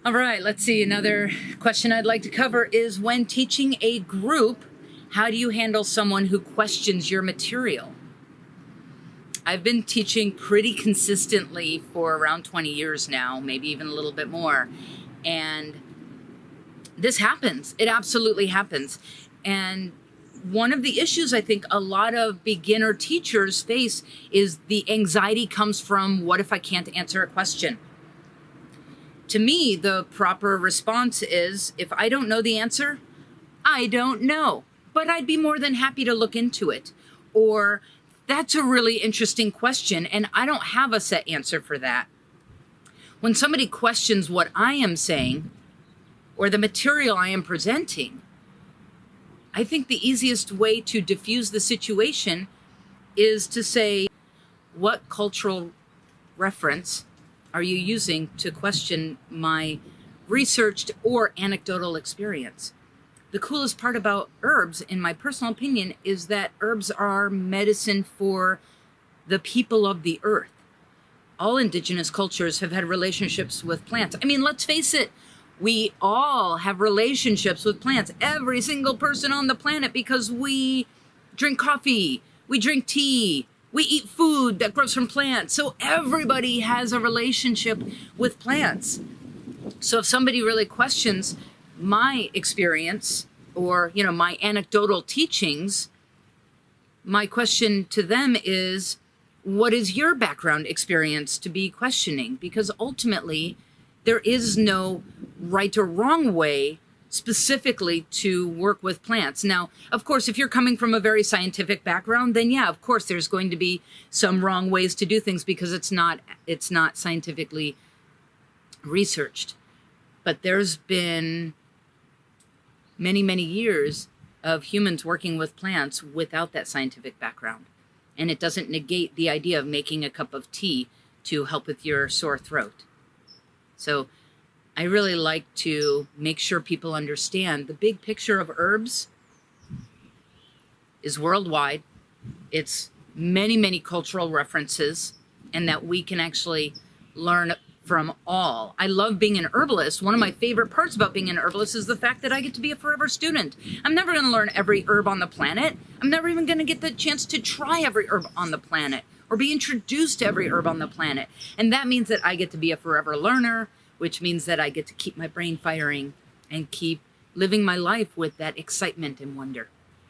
All right, let's see. Another question I'd like to cover is, when teaching a group, how do you handle someone who questions your material? I've been teaching pretty consistently for around 20 years now, maybe even a little bit more. And this happens. It absolutely happens. And one of the issues I think a lot of beginner teachers face is the anxiety comes from, what if I can't answer a question? To me, the proper response is, if I don't know the answer, I don't know, but I'd be more than happy to look into it. Or, that's a really interesting question, and I don't have a set answer for that. When somebody questions what I am saying or the material I am presenting, I think the easiest way to diffuse the situation is to say, what cultural reference are you using to question my researched or anecdotal experience? The coolest part about herbs, in my personal opinion, is that herbs are medicine for the people of the earth. All indigenous cultures have had relationships with plants. I mean, let's face it, we all have relationships with plants. Every single person on the planet, because we drink coffee, we drink tea, we eat food that grows from plants. So everybody has a relationship with plants. So if somebody really questions my experience or, my anecdotal teachings, my question to them is, what is your background experience to be questioning? Because ultimately, there is no right or wrong way specifically to work with plants. Now, of course, if you're coming from a very scientific background, then yeah, of course, there's going to be some wrong ways to do things because it's not scientifically researched. But there's been many, many years of humans working with plants without that scientific background. And it doesn't negate the idea of making a cup of tea to help with your sore throat. So I really like to make sure people understand the big picture of herbs is worldwide. It's many, many cultural references, and that we can actually learn from all. I love being an herbalist. One of my favorite parts about being an herbalist is the fact that I get to be a forever student. I'm never going to learn every herb on the planet. I'm never even going to get the chance to try every herb on the planet or be introduced to every herb on the planet. And that means that I get to be a forever learner, which means that I get to keep my brain firing and keep living my life with that excitement and wonder.